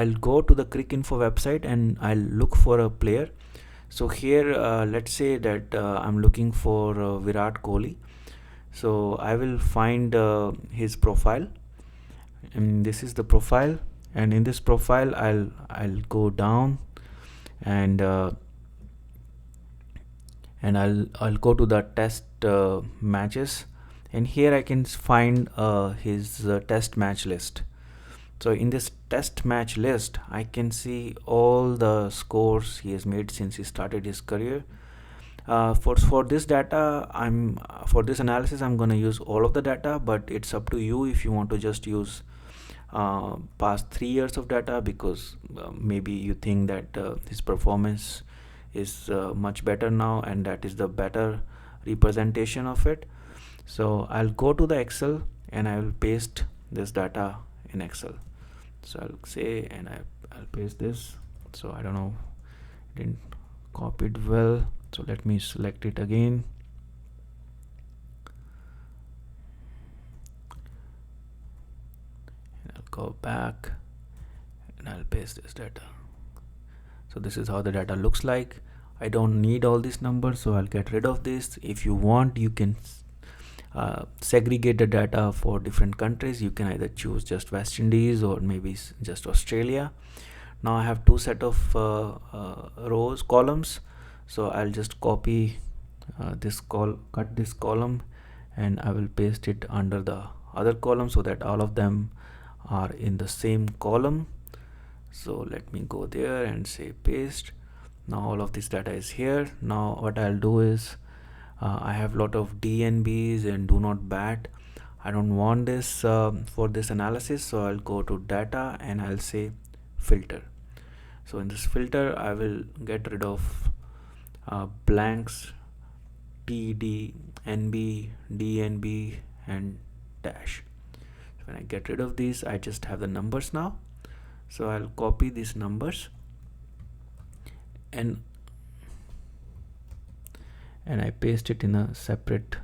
I'll go to the Crick Info website and I'll look for a player. So here, let's say that I'm looking for Virat Kohli. So I will find his profile, and this is the profile. And in this profile, I'll go down, and I'll go to the test matches, and here I can find his test match list. So in this test match list, I can see all the scores he has made since he started his career. For this data, for this analysis, I'm gonna use all of the data, but it's up to you if you want to just use past 3 years of data, because maybe you think that his performance is much better now, and that is the better representation of it. So I'll go to the Excel and I will paste this data in Excel. So I'll say, and I'll paste this. So I don't know, didn't copy it well, so let me select it again. And I'll go back and I'll paste this data. So this is how the data looks like. I don't need all these numbers, so I'll get rid of this. If you want, you can segregate the data for different countries. You can either choose just West Indies or maybe just Australia. Now I have two set of columns, so I'll just copy cut this column, and I will paste it under the other column so that all of them are in the same column. So let me go there and say paste. Now all of this data is here. Now what I'll do is I have a lot of DNBs and do not bat. I don't want this for this analysis, so I'll go to data and I'll say filter. So in this filter, I will get rid of blanks, TD, NB, DNB, and dash. So when I get rid of these, I just have the numbers now. So I'll copy these numbers and I paste it in a separate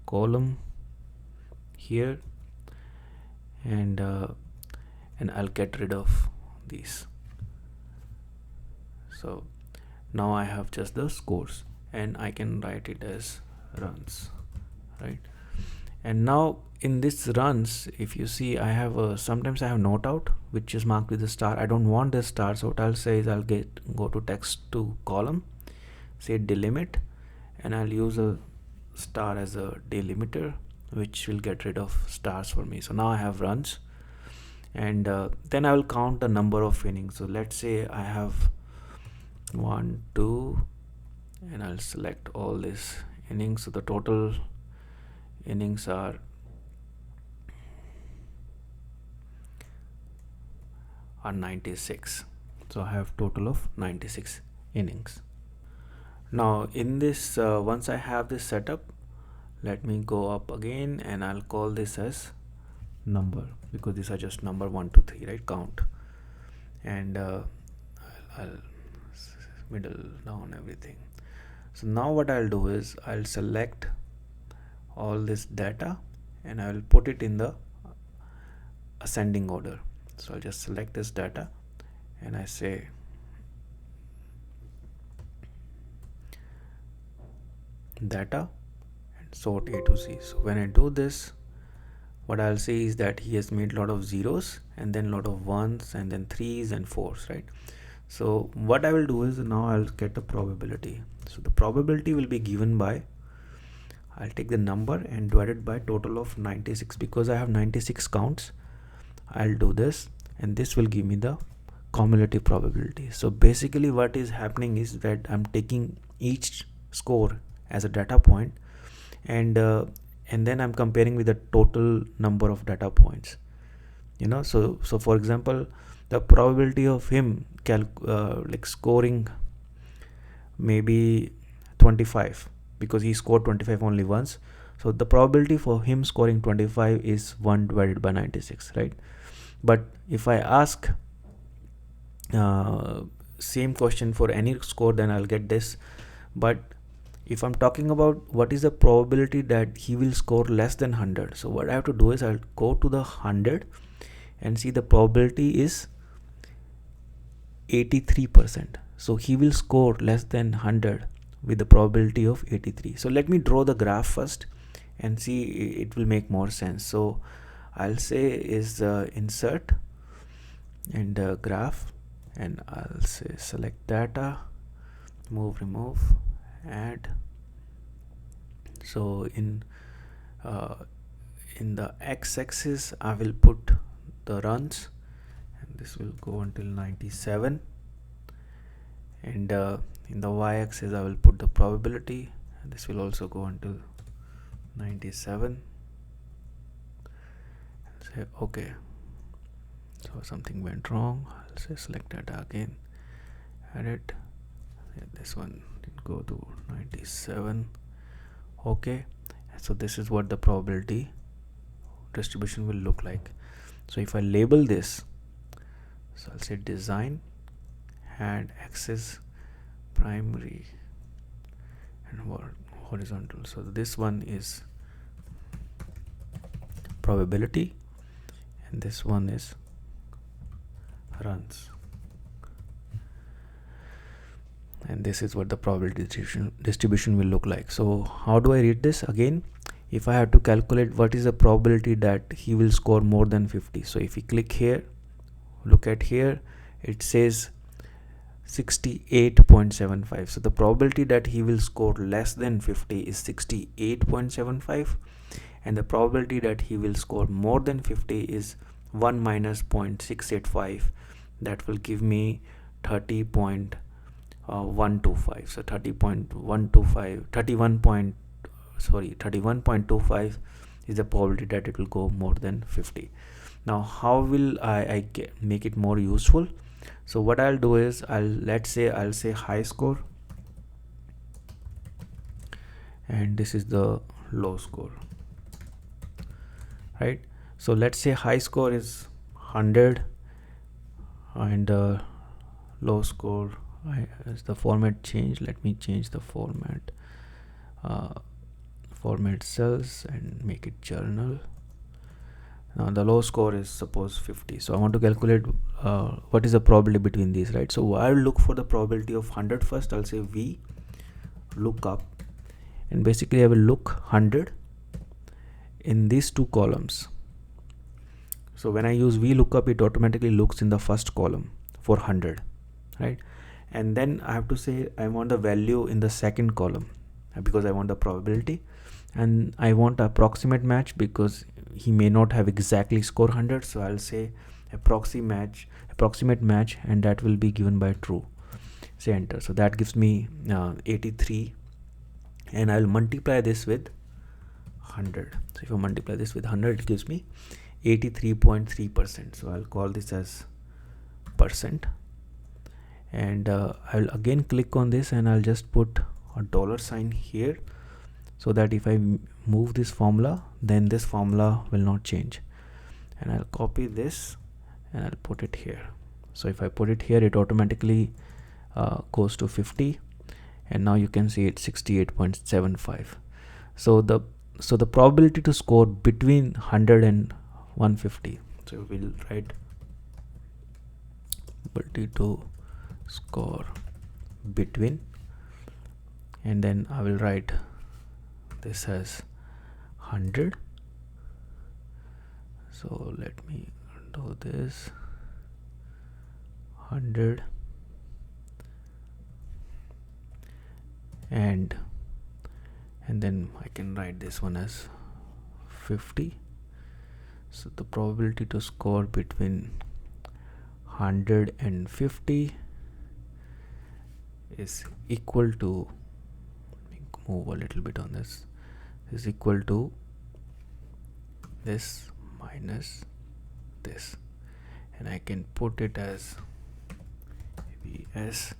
column here, and I'll get rid of these. So now I have just the scores, and I can write it as runs, right? And now in this runs, if you see, I have sometimes I have note out which is marked with a star. I don't want this star, so what I'll say is I'll go to text to column, say delimit, and I'll use a star as a delimiter, which will get rid of stars for me. So now I have runs, and then I will count the number of innings. So let's say I have 1, 2, and I'll select all these innings. So the total innings are 96. So I have total of 96 innings. Now in this, once I have this set up, let me go up again and I'll call this as number, because these are just number 1, 2, 3, right? Count. And I'll middle down everything. So now what I'll do is I'll select all this data and I will put it in the ascending order. So I'll just select this data and I say data and sort A to Z. So when I do this, what I'll see is that he has made a lot of zeros and then a lot of ones and then threes and fours, right? So what I will do is now I'll get a probability. So the probability will be given by, I'll take the number and divide it by total of 96, because I have 96 counts. I'll do this and this will give me the cumulative probability. So basically what is happening is that I'm taking each score as a data point, and then I'm comparing with the total number of data points, so for example, the probability of him like scoring maybe 25, because he scored 25 only once, so the probability for him scoring 25 is 1 divided by 96, right? But if I ask same question for any score, then I'll get this. But if I'm talking about what is the probability that he will score less than 100, so what I have to do is I'll go to the 100 and see the probability is 83%. So he will score less than 100 with the probability of 83. So let me draw the graph first and see, it will make more sense. So I'll say is insert and graph, and I'll say select data, move, remove, add. So in the x-axis I will put the runs, and this will go until 97, and in the y-axis I will put the probability, and this will also go until 97. I'll say okay. So something went wrong. I'll say select data again, edit. This one didn't go to 97. Okay, so this is what the probability distribution will look like. So if I label this, so I'll say design, add axis, primary and horizontal. So this one is probability and this one is runs, and this is what the probability distribution will look like. So how do I read this? Again, if I have to calculate what is the probability that he will score more than 50, so if you click here, look at here, it says 68.75. so the probability that he will score less than 50 is 68.75, and the probability that he will score more than 50 is 1 minus 0.685. that will give me 30.125. so 31.25 is the probability that it will go more than 50. Now how will I make it more useful? So what I'll do is I'll say high score, and this is the low score, right? So let's say high score is 100 and low score, as the format change, let me change the format cells and make it journal. Now the low score is suppose 50, so I want to calculate what is the probability between these, right? So I'll look for the probability of 100 first. I'll say v lookup, and basically I will look 100 in these two columns. So when I use VLOOKUP, it automatically looks in the first column for 100, right? And then I have to say I want the value in the second column because I want the probability, and I want approximate match because he may not have exactly score 100. So I'll say approximate match, and that will be given by true. Say enter. So that gives me 83, and I'll multiply this with 100. So if I multiply this with 100, it gives me 83.3%. so I'll call this as percent, and I'll again click on this, and I'll just put a $ here, so that if I move this formula, then this formula will not change. And I'll copy this and I'll put it here. So if I put it here, it automatically goes to 50, and now you can see it's 68.75. so the probability to score between 100 and 150, so we'll write probability to score between, and then I will write this as 100. So let me do this 100, and then I can write this one as 50. So the probability to score between 100 and 50 is equal to, move a little bit on this, is equal to this minus this, and I can put it as VS,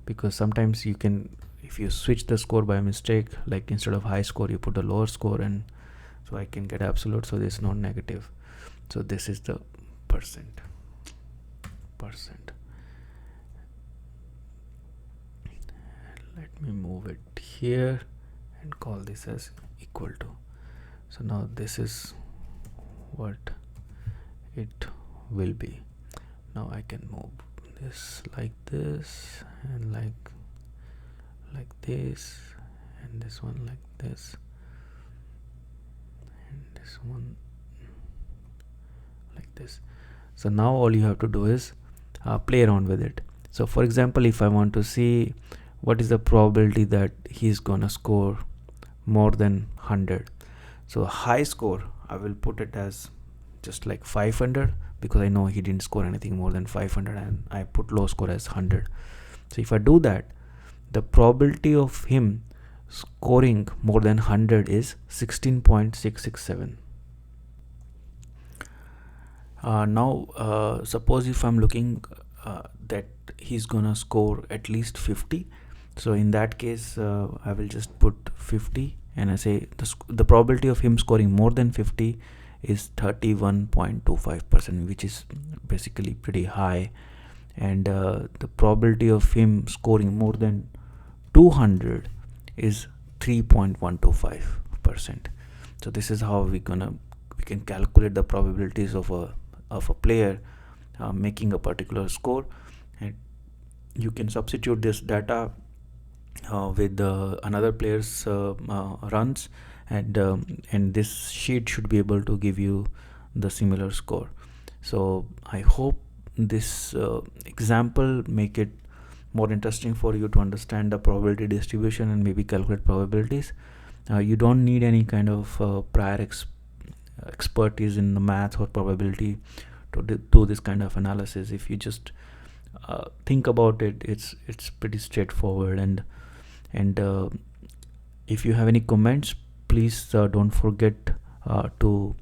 because sometimes you can, if you switch the score by mistake, like instead of high score you put a lower score, and so I can get absolute, so this is not negative. So this is the percent. Let me move it here and call this as equal to. So now this is what it will be. Now I can move this like this, and like this, and this one like this, and this one like this. So now all you have to do is play around with it. So for example, if I want to see what is the probability that he's gonna score more than 100, so high score I will put it as just like 500, because I know he didn't score anything more than 500, and I put low score as 100. So if I do that, the probability of him scoring more than 100 is 16.667. Now suppose if I'm looking that he's gonna score at least 50, so in that case I will just put 50, and I say the probability of him scoring more than 50 is 31.25%, which is basically pretty high, and the probability of him scoring more than 200 is 3.125%. So this is how we can calculate the probabilities of a player making a particular score, and you can substitute this data with another player's runs, and this sheet should be able to give you the similar score. So I hope this example make it more interesting for you to understand the probability distribution and maybe calculate probabilities. You don't need any kind of prior expertise in the math or probability to do this kind of analysis. If you just think about it, it's pretty straightforward. And if you have any comments, please don't forget to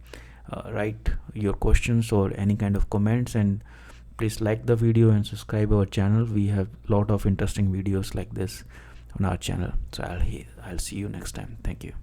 write your questions or any kind of comments, and please like the video and subscribe our channel. We have a lot of interesting videos like this on our channel. So I'll see you next time. Thank you.